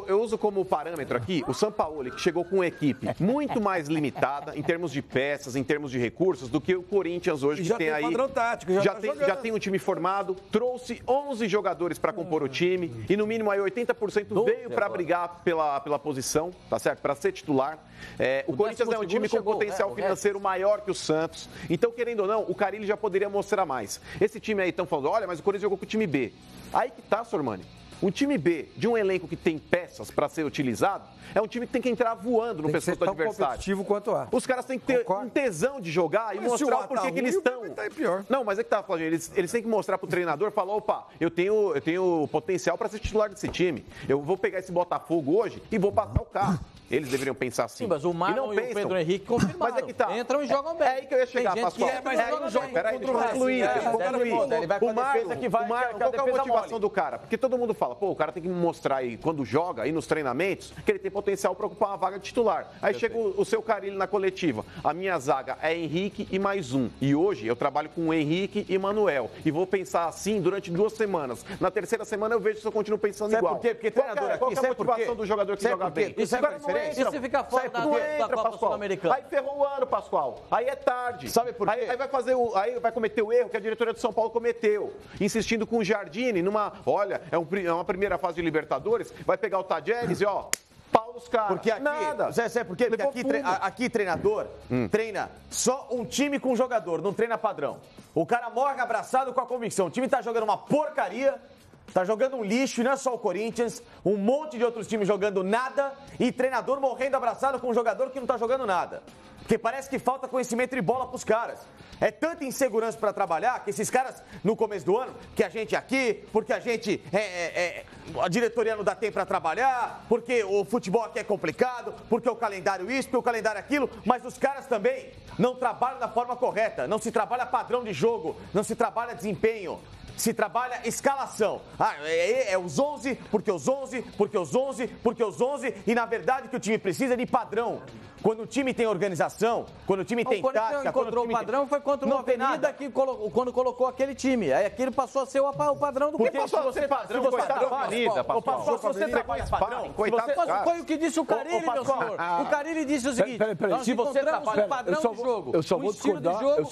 eu uso como parâmetro aqui o Sampaoli, que chegou com uma equipe muito mais limitada em termos de peças, em termos de recursos, do que o Corinthians hoje, que já tem aí. Padrão tático, já tem um time formado, trouxe 11 jogadores para compor o time e no mínimo aí 80% veio para brigar pela posição, tá certo? Para ser titular. O Corinthians é um time com potencial financeiro maior que o Santos. Então, querendo ou não, o Carille já poderia mostrar mais. Esse time aí estão falando, olha, mas o Corinthians jogou com o time B. Aí que tá, Sormani. Um time B, de um elenco que tem peças para ser utilizado, é um time que tem que entrar voando no pescoço do adversário. Competitivo quanto a. Os caras têm que ter um tesão de jogar e mostrar o porquê que eles estão. Não, mas é que tá, Flávio, eles têm que mostrar pro treinador, falar, opa, eu tenho potencial para ser titular desse time. Eu vou pegar esse Botafogo hoje e vou passar o carro. Eles deveriam pensar assim. Sim, mas o Marlon e o Pedro Henrique confirmaram. Mas é que tá. Entram e jogam bem. É aí que eu ia chegar, Pascoal. Peraí, deixa eu concluir. Ele vai com a defesa que vai... Qual que é a motivação do cara? Porque todo mundo fala, pô, o cara tem que mostrar aí, quando joga, aí nos treinamentos, que ele tem potencial para ocupar uma vaga de titular. Aí chega o seu Carille na coletiva. A minha zaga é Henrique e mais um. E hoje eu trabalho com Henrique e Manuel. E vou pensar assim durante 2 semanas. Na terceira semana eu vejo se eu continuo pensando igual. Sabe por quê? Porque treinador aqui, qual é a motivação do jogador que joga bem? Isso é diferença. E se ficar fora da Copa Sul-Americana? Aí ferrou o ano, Pascoal. Aí é tarde. Sabe por quê? Aí vai cometer o erro que a diretoria de São Paulo cometeu. Insistindo com o Jardine numa... Olha, é uma primeira fase de Libertadores. Vai pegar o Tadjeres e, pau dos caras. Porque aqui, nada. Sabe por quê? Porque aqui treinador treina só um time com jogador, não treina padrão. O cara morre abraçado com a convicção. O time tá jogando uma porcaria, tá jogando um lixo, e não é só o Corinthians, um monte de outros times jogando nada e treinador morrendo abraçado com um jogador que não tá jogando nada. Porque parece que falta conhecimento de bola pros caras. É tanta insegurança para trabalhar que esses caras, no começo do ano, que a gente aqui, porque a gente a diretoria não dá tempo para trabalhar, porque o futebol aqui é complicado, porque o calendário isso, porque o calendário aquilo, mas os caras também não trabalham da forma correta, não se trabalha padrão de jogo, não se trabalha desempenho. Se trabalha escalação. É os 11, porque os 11, porque os 11, porque os 11. E na verdade o que o time precisa é de padrão. Quando o time tem organização, quando o time tem tática... Quando encontrou o padrão foi contra uma Avenida que quando colocou aquele time. Aí aquele passou a ser o padrão do Porque passou a ser padrão, coitado da Avenida, passou a ser trabalho padrão. Foi o que disse o Carille, meu senhor. O Carille disse o seguinte, se você trabalha o padrão do jogo, eu só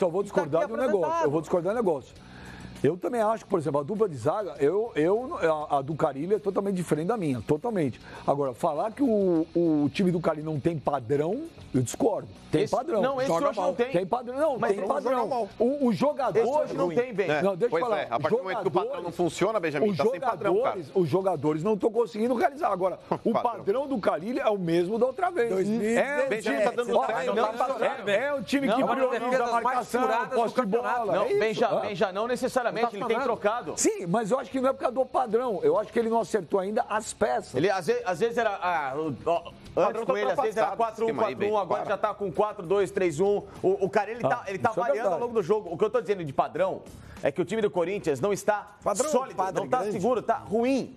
vou discordar do negócio. Eu vou discordar do negócio. Eu também acho que, por exemplo, a dupla de zaga, a do Carille é totalmente diferente da minha, totalmente. Agora, falar que o time do Carille não tem padrão, eu discordo. Tem padrão. Não, esse hoje não tem. Tem padrão, não, mas tem padrão. O jogador... Esse hoje não tem, bem. Não, deixa eu falar. A partir do momento que o padrão não funciona, Benjamin, tá sem padrão, cara. Os jogadores não estão conseguindo realizar. Agora, o padrão do Carille é o mesmo da outra vez. Benjamin tá dando certo. É um time que prioriza a marcação, posse de bola. Não, Benja não necessariamente, ele tem trocado. Sim, mas eu acho que não é por causa do padrão. Eu acho que ele não acertou ainda as peças. Ele às vezes era... Antes com ele, às vezes era 4-1-4-1, agora já tá com 4-2-3-1. O cara, ele tá variando ao longo do jogo. O que eu tô dizendo de padrão é que o time do Corinthians não está sólido, não tá seguro, tá ruim,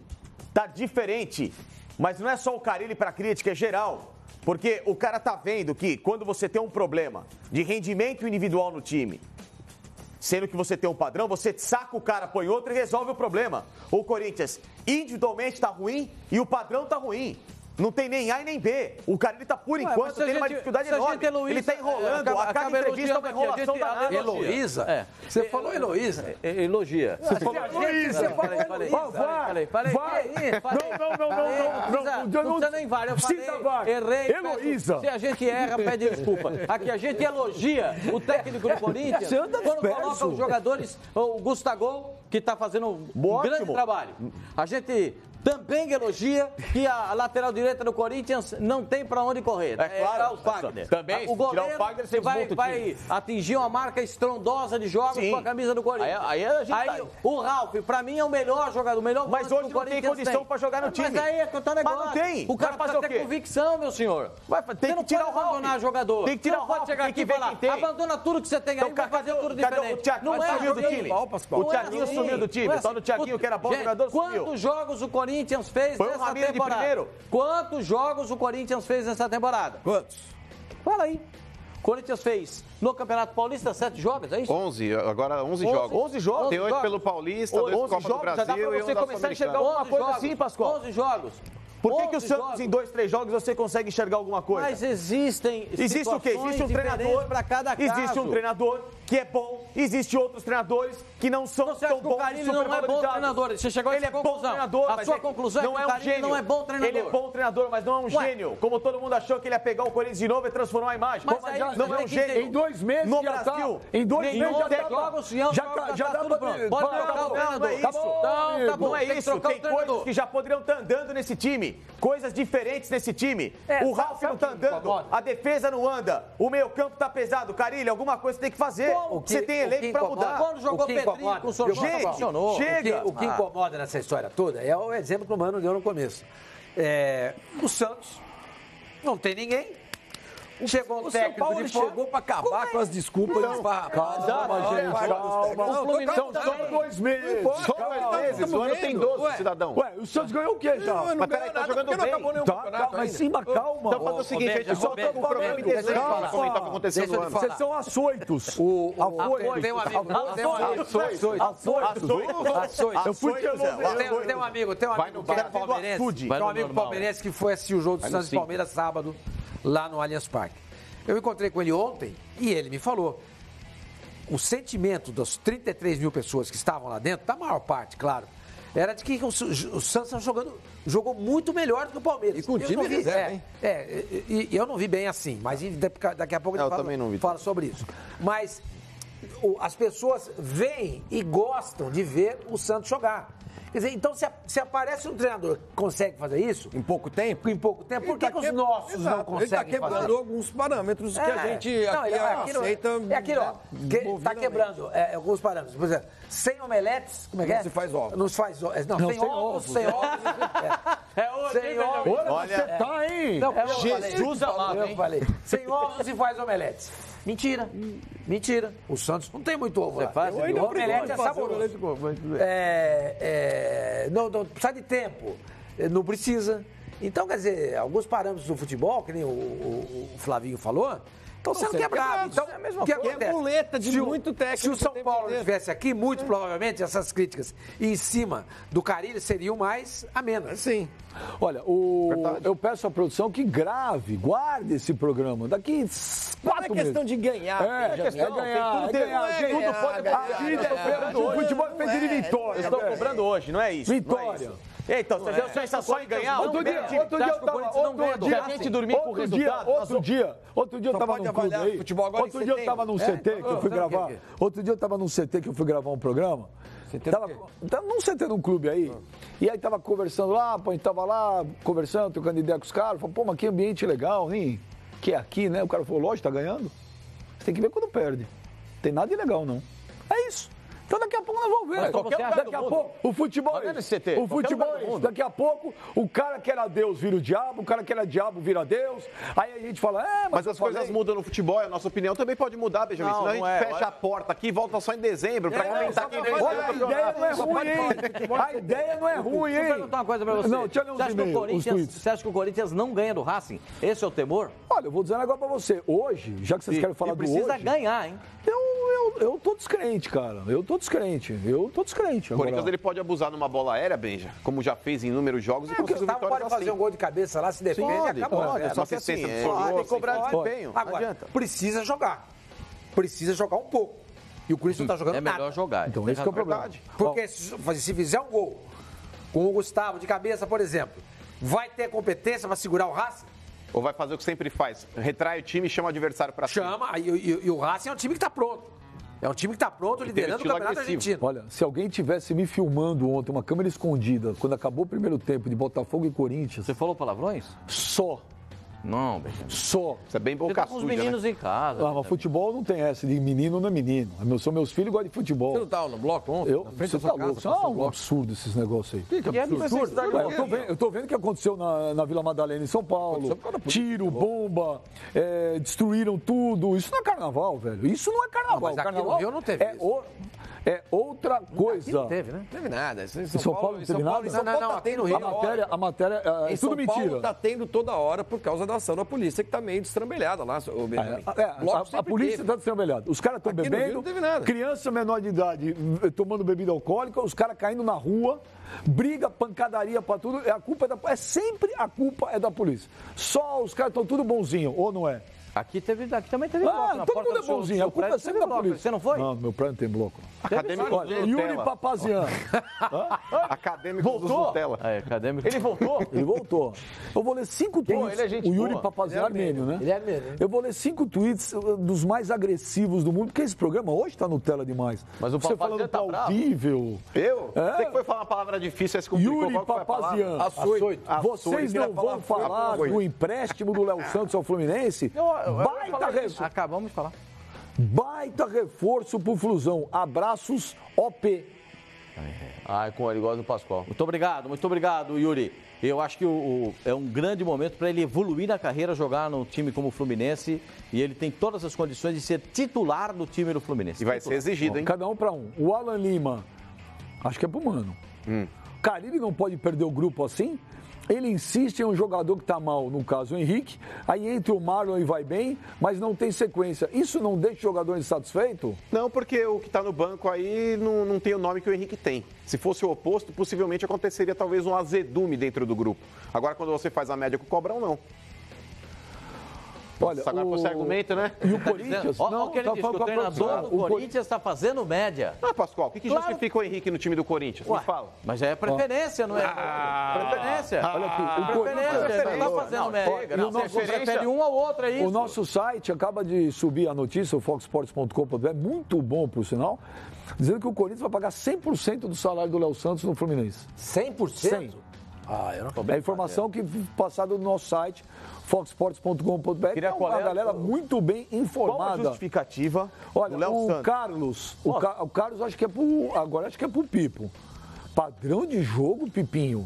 tá diferente. Mas não é só o Carille pra crítica, é geral. Porque o cara tá vendo que quando você tem um problema de rendimento individual no time, sendo que você tem um padrão, você saca o cara, põe outro e resolve o problema. O Corinthians individualmente tá ruim e o padrão tá ruim. Não tem nem A e nem B. O cara, ele tá, por enquanto, tendo uma dificuldade enorme. Ele tá enrolando. A cada entrevista é uma enrolação danada. Heloísa? Você falou Heloísa? Elogia. Você falou Heloísa. Não precisa nem vale. Eu falei, errei. Heloísa. Se a gente erra, pede desculpa. Aqui a gente elogia o técnico do Corinthians quando coloca os jogadores, o Gustavo, que tá fazendo um grande trabalho. A gente... também elogia que a lateral direita do Corinthians não tem para onde correr. É claro. O Fagner. Também, o goleiro tirar o Fagner, você vai atingir uma marca estrondosa de jogos com a camisa do Corinthians. Aí o Ralf, para mim, é o melhor jogador, o melhor mas hoje não tem condição para jogar no time. Mas aí é que eu tô negócio. Mas não tem. O cara precisa ter convicção, meu senhor. Tem que tirar o Ralf. Abandonar jogador. Tem que tirar o Ralf. Pode chegar aqui e falar, abandona tudo que você tem aí, vai fazer tudo diferente. O Thiaguinho sumiu do time. O Thiaguinho sumiu do time. Só no Thiaguinho, que era bom jogador, sumiu. Quantos jogos o Corinthians fez nessa Ramiro temporada? de primeiro. Quantos jogos o Corinthians fez nessa temporada? Quantos? Fala aí. O Corinthians fez no Campeonato Paulista 7 jogos, é isso? 11, agora 11 jogos. 11 jogos? Tem 8 pelo Paulista, 2 Copa do Brasil já dá pra você começar a enxergar alguma coisa assim, Pascoal. 11 jogos. Por que o Santos, em 2, 3 jogos, você consegue enxergar alguma coisa? Mas existem Existe o quê? Existe um treinador para cada caso. Existe um treinador que é bom, existe outros treinadores que não são você acha tão que bons. O Carille não é bom treinador. Você chegou a essa conclusão. Ele é bom treinador, a sua conclusão não é que é o Carille não é bom treinador. Ele é bom treinador, mas não é um gênio. Como todo mundo achou que ele ia pegar o Corinthians de novo e transformar a imagem. Mas aí, não é um gênio. Em 2 meses no já Brasil, tá. Em 2 meses já dá tudo pronto. Pode trocar o treinador. Não é isso. Não é isso. Tem coisas que já poderiam estar andando nesse time. Coisas diferentes nesse time. O Ralf não tá andando. A defesa não anda. O meio-campo tá pesado. Carille, alguma coisa você tem que fazer. Você tem elenco pra mudar. Quando jogou Pedrinho com o Sorvão, funcionou. Chega. O que incomoda nessa história toda é o exemplo que o Mano deu no começo. O Santos não tem ninguém. Chegou um técnico de chegou para acabar com as desculpas dos farrapados. Calma, gente, calma. São só 2 meses. Só 2 meses. O ano tem 12, cidadão. Ué, o Santos ganhou o quê já? Mas peraí, tá jogando bem. Não acabou nenhum campeonato Mas sim, mas calma. Então faz o seguinte, a gente só tá com o programa inteiro para comentar o que aconteceu no ano. Vocês são açoitos. Tem um amigo. Eu fui Tem um amigo que é palmeirense. Tem um amigo palmeirense que foi assistir o jogo do Santos e Palmeiras sábado lá no Allianz Parque. Eu encontrei com ele ontem e ele me falou. O sentimento das 33 mil pessoas que estavam lá dentro, da maior parte, claro, era de que o Santos jogou muito melhor do que o Palmeiras. E com o time reserva, hein? E eu não vi bem assim, mas daqui a pouco a gente fala sobre isso. Mas as pessoas veem e gostam de ver o Santos jogar. Quer dizer, então se aparece um treinador que consegue fazer isso... Em pouco tempo? Por que os nossos não conseguem fazer? Ele está quebrando alguns parâmetros que a gente aceita... É aquilo, ó. Está quebrando alguns parâmetros. Por exemplo, sem omeletes... Como é que é? Não se faz ovos. Não se faz ovos. Não, sem ovos. Sem ovos. Sem ovos. Olha, você tá, hein? Jesus amado, hein? Eu falei. Sem ovos não se faz omeletes. Mentira. O Santos não tem muito ovo. Você faz? O omelete é saboroso. Não precisa de tempo. Não precisa. Então, quer dizer, alguns parâmetros do futebol, que nem o Flavinho falou, estão sendo quebrados. Então, o que acontece? É muleta de muito técnico. Se o São Paulo estivesse aqui, muito provavelmente essas críticas em cima do Carille seriam mais amenas. Sim. Olha, eu peço à produção que guarde esse programa. Daqui 4 meses. Não é questão de ganhar. É questão de ganhar. Tudo pode. O futebol é feito de vitória. Estão cobrando hoje, não é isso? Vitória. Então, você deu sensação em ganhar? Outro dia a gente dormir com o resultado. Outro dia eu tava num clube aí. Outro dia eu tava num CT que eu fui gravar. Outro dia eu tava num CT que eu fui gravar um programa. Tava num CT num clube aí. E aí tava conversando lá, pô, a gente tava lá conversando, trocando ideia com os caras. Falei, pô, mas que ambiente legal, hein? Que é aqui, né? O cara falou, lógico, tá ganhando. Você tem que ver quando perde. Não tem nada de legal, não. É isso. Então daqui a pouco nós vamos ver. Daqui a pouco o futebol é isso. O futebol é isso. Daqui a pouco o cara que era Deus vira o diabo, o cara que era diabo vira Deus. Aí a gente fala, mas as coisas mudam no futebol, a nossa opinião também pode mudar, Benjamin. Senão a gente fecha a porta aqui e volta só em dezembro pra comentar quem vem. Olha, a ideia não é ruim, hein? A ideia não é ruim, hein? Deixa eu perguntar uma coisa pra você. Não, deixa eu ler você acha que o Corinthians não ganha do Racing? Esse é o temor? Olha, eu vou dizer um negócio pra você. Hoje, já que vocês querem falar do hoje... precisa ganhar, hein? Eu tô descrente, cara. Eu tô descrente. O Corinthians ele pode abusar numa bola aérea, Benja, como já fez em inúmeros jogos e conseguiu vitórias pode fazer um gol de cabeça lá, se defende, acabou. Só que assim, tem que cobrar desempenho. Agora, precisa jogar. Precisa jogar um pouco. E o Corinthians não tá jogando nada. É melhor jogar. Então esse que é o problema. Porque se fizer um gol com o Gustavo de cabeça, por exemplo, vai ter competência para segurar o Racing? Ou vai fazer o que sempre faz? Retrai o time e chama o adversário para cima. Chama, e o Racing é um time que tá pronto. É um time que está pronto, liderando o Campeonato Argentino. Olha, se alguém tivesse me filmando ontem, uma câmera escondida, quando acabou o primeiro tempo de Botafogo e Corinthians... Você falou palavrões? Só. Não, Benjamin. Só. Você é bem boca suja, os meninos em casa. Mas futebol não tem essa de menino não é menino. São meus filhos que gostam de futebol. Você não estava no bloco ontem? Você tá louco. Isso é um absurdo esses negócios aí. Que absurdo? Eu tô vendo o que aconteceu na Vila Madalena, em São Paulo. Tiro, bomba, destruíram tudo. Isso não é carnaval, velho. Isso não é carnaval. Mas aqui no Rio não teve é outra coisa. Aqui não teve, né? Não teve nada. Em São Paulo não teve nada? Não, aqui no Rio. A matéria é tudo mentira. São Paulo tá tendo toda hora por causa da ação da polícia, que tá meio destrambelhada lá, o Benjamin. A polícia está destrambelhada. Os caras estão bebendo, não teve nada. Criança menor de idade tomando bebida alcoólica, os caras caindo na rua, briga, pancadaria pra tudo. A culpa sempre a culpa é da polícia. Só os caras estão tudo bonzinho, ou não é? Aqui também teve bloco na todo porta mundo é bonzinho, a culpa é sempre da polícia. Você não foi? Não, meu prédio não tem bloco. Acadêmico Yuri Papazian. Acadêmico dos Nutella. Acadêmico. Ele voltou? Ele voltou. Eu vou ler 5 tweets. O Yuri Papazian é armênio, né? Ele é armênio. Eu vou ler 5 tweets dos mais agressivos do mundo, porque esse programa hoje tá Nutella demais. Mas o Papazian tá bravo. Audível. Eu? Você que foi falar uma palavra difícil, esse complicou. Yuri Papazian. Vocês não vão falar do empréstimo do Léo Santos ao Fluminense? Acabamos de falar. Baita reforço pro Flusão. Abraços, OP. Com ele gosta do Pascoal. Muito obrigado, Yuri. Eu acho que é um grande momento para ele evoluir na carreira, jogar num time como o Fluminense. E ele tem todas as condições de ser titular do time do Fluminense. E vai ser exigido, hein? Cada um para um. O Alan Lima, acho que é pro Mano. Carille não pode perder o grupo assim? Ele insiste em um jogador que está mal, no caso o Henrique, aí entra o Marlon e vai bem, mas não tem sequência. Isso não deixa o jogador insatisfeito? Não, porque o que está no banco aí não tem o nome que o Henrique tem. Se fosse o oposto, possivelmente aconteceria talvez um azedume dentro do grupo. Agora, quando você faz a média com o Cobrão, não. Olha, Agora fosse argumento, né? E o Corinthians... Olha o que ele disse, que o treinador do Corinthians está fazendo média. Ah, Pascoal, o que justifica o Henrique no time do Corinthians? Me fala. Mas é preferência, não é? Preferência. Olha aqui, o Preferência, ele não está fazendo média. Não, você prefere um ou outro, é isso. O nosso site acaba de subir a notícia, o foxsports.com.br, muito bom, por sinal, dizendo que o Corinthians vai pagar 100% do salário do Léo Santos no Fluminense. 100%? 100%. Eu não... É a informação que passada no nosso site, foxsports.com.br, que é uma galera muito bem informada. Qual a justificativa Olha, do Léo o Santos? Carlos, o Carlos acho que é agora acho que é pro Pipo. Padrão de jogo, Pipinho,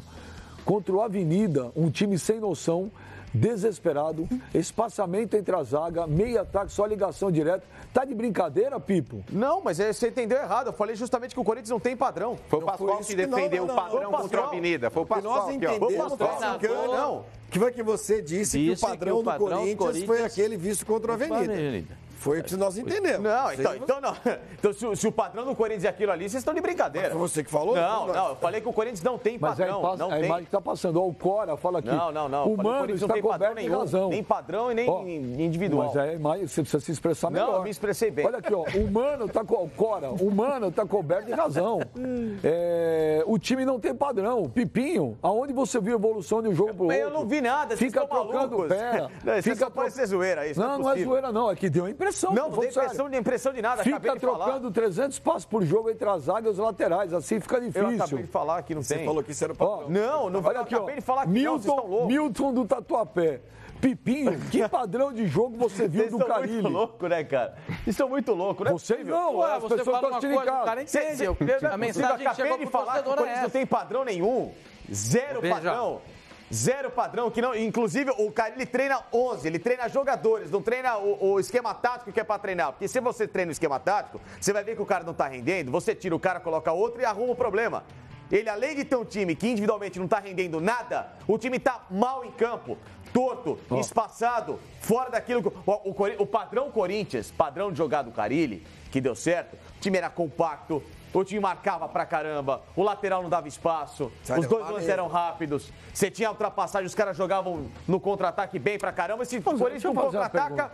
contra o Avenida, um time sem noção, desesperado, espaçamento entre a zaga, meio ataque, só ligação direta. Tá de brincadeira, Pipo? Não, mas você entendeu errado. Eu falei justamente que o Corinthians não tem padrão. Foi o Pascoal que defendeu o padrão contra a Avenida. Foi o Pascoal nós aqui, ó. entendemos, não. Que foi que você disse que o padrão do Corinthians foi aquele visto contra a Avenida. Foi o que nós entendemos. Não, então não. Então, se o padrão do Corinthians é aquilo ali, vocês estão de brincadeira. Foi você que falou? Não, eu falei que o Corinthians não tem padrão. Mas a imagem que tá passando, ó, o Cora fala aqui. Não. O Mano está coberto de razão. Nem padrão e nem individual. Mas é imagem, você precisa se expressar melhor. Não, eu me expressei bem. Olha aqui, ó, o Mano tá coberto de razão. O time não tem padrão. Pipinho, aonde você viu evolução de um jogo pro outro? Eu não vi nada, vocês fica estão trocando malucos. pé. Fica parecendo zoeira isso. Não é zoeira não, é que deu a impressão. Não tem impressão de nada. Fica trocando 300 passos por jogo entre as zaga e os laterais, assim fica difícil. Eu acabei de falar que não tem. Você falou que isso era padrão. Não vai. Acabei de falar que não, vocês estão loucos. Milton do Tatuapé. Pipinho, que padrão de jogo você viu do Carille? Vocês estão muito loucos, né, cara? Vocês estão muito loucos, né? Vocês não, as você pessoas fala estão uma assistindo em coisa, o casa. cara entende. A mensagem eu acabei chegou de pro falar que o torcedor Corinthians não tem padrão nenhum. Zero padrão. Zero padrão, que não. Inclusive, o cara ele treina 11, ele treina jogadores, não treina o esquema tático que é pra treinar. Porque se você treina o esquema tático, você vai ver que o cara não tá rendendo, você tira o cara, coloca outro e arruma o problema. Ele, além de ter um time que individualmente não tá rendendo nada, o time tá mal em campo, torto, espaçado, fora daquilo que. O padrão Corinthians, padrão de jogar do Carille, que deu certo, o time era compacto. O time marcava pra caramba, o lateral não dava espaço, os dois lances eram rápidos, você tinha ultrapassagem, os caras jogavam no contra-ataque bem pra caramba. Esse Corinthians não contra-ataca,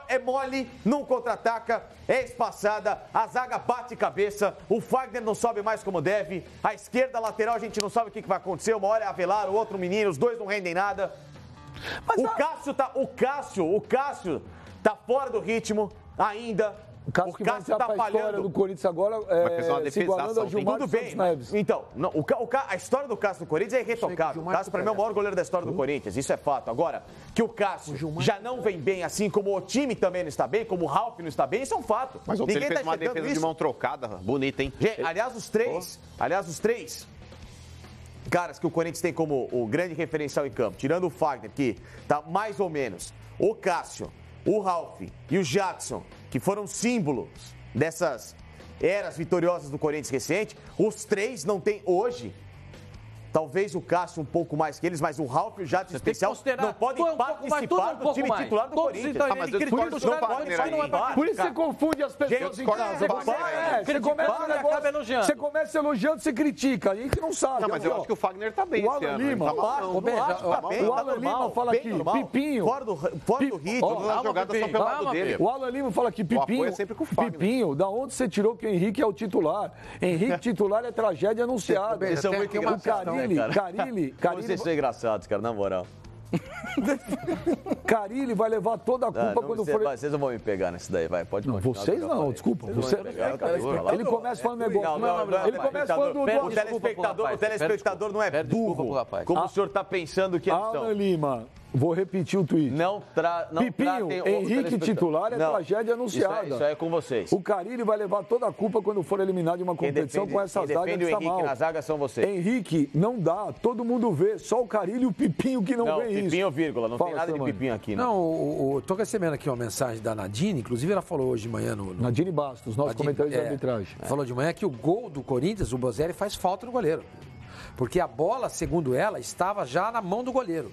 é mole, não contra-ataca, é espaçada, a zaga bate cabeça, o Fagner não sobe mais como deve, a esquerda lateral a gente não sabe o que vai acontecer, uma hora é Avelar, o outro menino, os dois não rendem nada. Mas o Cássio tá fora do ritmo ainda. O Cássio que vai entrar pra história do Corinthians agora se igualando a Gilmar Tudo bem. Santos Neves. Então, a história do Cássio do Corinthians é irretocável. O Cássio, para mim, é o maior goleiro da história do Corinthians. Isso é fato. Agora, que o Cássio já não vem bem, assim como o time também não está bem, como o Ralf não está bem, isso é um fato. Mas ontem ele fez uma defesa de mão trocada, bonita, hein? Aliás, os três caras que o Corinthians tem como o grande referencial em campo, tirando o Fagner, que tá mais ou menos, o Cássio, o Ralf e o Jackson, que foram símbolos dessas eras vitoriosas do Corinthians recente, os três não têm hoje. Talvez o Cássio um pouco mais que eles, mas o Ralf e o Jackson especial não podem participar do time titular do Corinthians. Por isso você confunde as pessoas em casa. Você começa elogiando, você critica. A gente não sabe. Não, mas eu acho que o Fagner tá bem. O Alan Lima, o Alan Lima fala aqui, Pipinho. Fora do ritmo. Todas as jogadas são pelo lado dele. O Alan Lima fala aqui, Pipinho. Pipinho, da onde você tirou que o Henrique é o titular? Henrique titular é tragédia anunciada. Carilli. Vocês são engraçados, cara, na moral. Carilli vai levar toda a culpa quando for... Vocês não vão me pegar nisso daí, vai. Pode continuar. Vocês não, desculpa. Ele começa falando negócio. Ele começa falando O telespectador não é burro, como o senhor está pensando que eles são. Alan Lima, vou repetir o tweet. Pipinho, Henrique titular é tragédia anunciada. Isso aí é com vocês. O Carilli vai levar toda a culpa quando for eliminado de uma competição com essa zaga que está mal. Henrique na zaga são vocês. Henrique, não dá. Todo mundo vê. Só o Carilli e o Pipinho que não vê isso. Pipinho, vírgula. Não tem nada de Pipinho aqui, não. Não, tô recebendo aqui uma mensagem da Nadine, inclusive ela falou hoje de manhã no... Nadine Bastos, nosso comentarista de arbitragem. Falou de manhã que o gol do Corinthians, o Bozelli faz falta no goleiro. Porque a bola, segundo ela, estava já na mão do goleiro.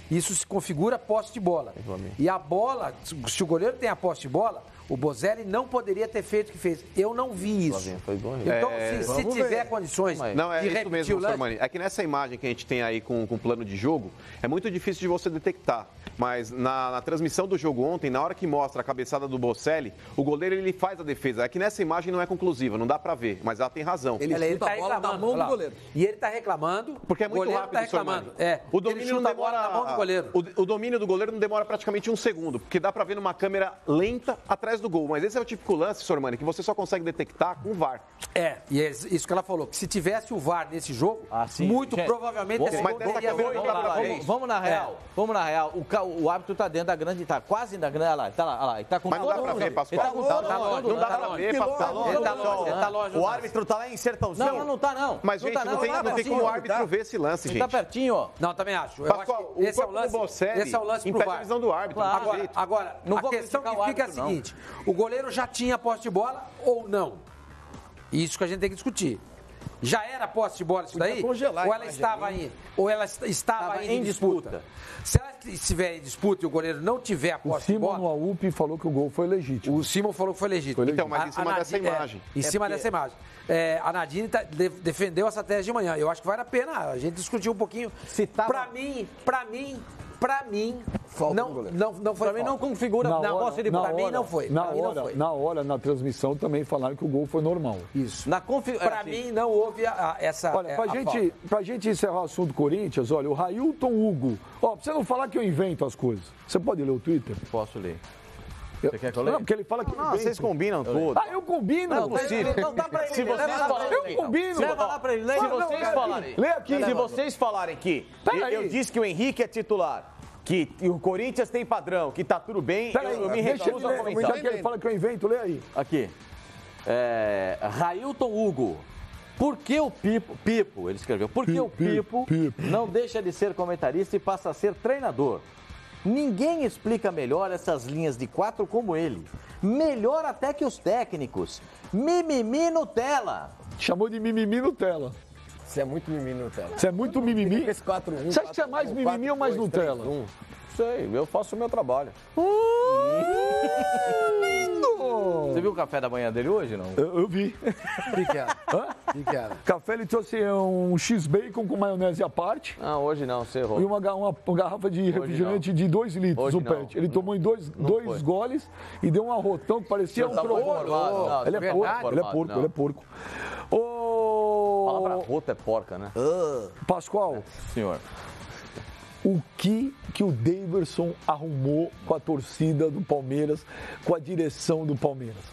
Isso se configura posse de bola. E a bola, se o goleiro tem a posse de bola, O Bozelli não poderia ter feito o que fez. Eu não vi isso. Foi bom, então, se tiver condições não, é de isso repetir mesmo, o lance... Sormani. É que nessa imagem que a gente tem aí com o plano de jogo, é muito difícil de você detectar. Mas na transmissão do jogo ontem, na hora que mostra a cabeçada do Bocelli, o goleiro ele faz a defesa. É que nessa imagem não é conclusiva, não dá pra ver, mas ela tem razão. Ele tá a bola na mão do goleiro. E ele tá reclamando. Porque é muito rápido, tá reclamando. O domínio não demora. Na mão do goleiro. O domínio do goleiro não demora praticamente um segundo, porque dá pra ver numa câmera lenta atrás do gol. Mas esse é o típico lance, Sormani, que você só consegue detectar com o VAR. E é isso que ela falou, que se tivesse o VAR nesse jogo, muito provavelmente esse gol teria feito. Vamos na real. Vamos na real. O árbitro tá dentro da grande, tá quase dentro da grande. Olha lá, tá lá. Ele tá com mas não dá pra ver, Pascoal. Não dá pra ver, Pascoal. Ele tá longe. O árbitro tá lá em Sertãozinho. Não tá não. Mas, gente, não tem como o árbitro ver esse lance, gente. Ele tá pertinho, ó. Não, também acho. Pascoal, esse é o lance pro VAR. A visão do árbitro. Agora, a questão que fica é a seguinte: o goleiro já tinha posse de bola ou não? Isso que a gente tem que discutir. Já era posse de bola isso daí? Ou ela estava em disputa? Se ela estiver em disputa e o goleiro não tiver a posse de bola... O Simon no AUP falou que o gol foi legítimo. O Simon falou que foi legítimo. Então, mas em cima dessa imagem. Em cima dessa imagem. A Nadine defendeu essa tese de manhã. Eu acho que vale a pena a gente discutir um pouquinho. Pra mim, não foi. Pra mim não configura. Na hora, na transmissão, também falaram que o gol foi normal. Isso. Pra mim, não houve essa. Olha, pra gente encerrar o assunto Corinthians, olha, o Railton Hugo. Ó, pra você não falar que eu invento as coisas. Você pode ler o Twitter? Posso ler. Você quer que eu leia? Não, porque ele fala que vocês combinam tudo. Eu combino. Não dá pra ele. Se vocês falarem, eu combino. Leva lá pra ele. Se vocês falarem. Lê aqui. Se vocês falarem que eu disse que o Henrique é titular, que o Corinthians tem padrão, que tá tudo bem, eu me recuso a comentar. Ele fala que eu invento, lê aí. Aqui. Railton Hugo. Por que o Pipo, ele escreveu, por que o Pipo não deixa de ser comentarista e passa a ser treinador? Ninguém explica melhor essas linhas de 4 como ele. Melhor até que os técnicos. Mimimi Nutella. Chamou de mimimi Nutella. Você é muito mimimi Nutella. Você é muito mimimi? Esse 4-1. Você acha que você é mais mimimi ou mais Nutella? Sei, eu faço o meu trabalho. Você viu o café da manhã dele hoje, não? Eu vi. O que era? Café, ele trouxe um X-Bacon com maionese à parte. Não, hoje não, você errou. E uma garrafa de refrigerante de 2 litros, Hoje o PET. Ele tomou em dois goles e deu um arrotão que parecia um troféu. Ele é porco. A palavra rota é porca, né? Pascoal. Senhor. O que o Daverson arrumou com a torcida do Palmeiras, com a direção do Palmeiras?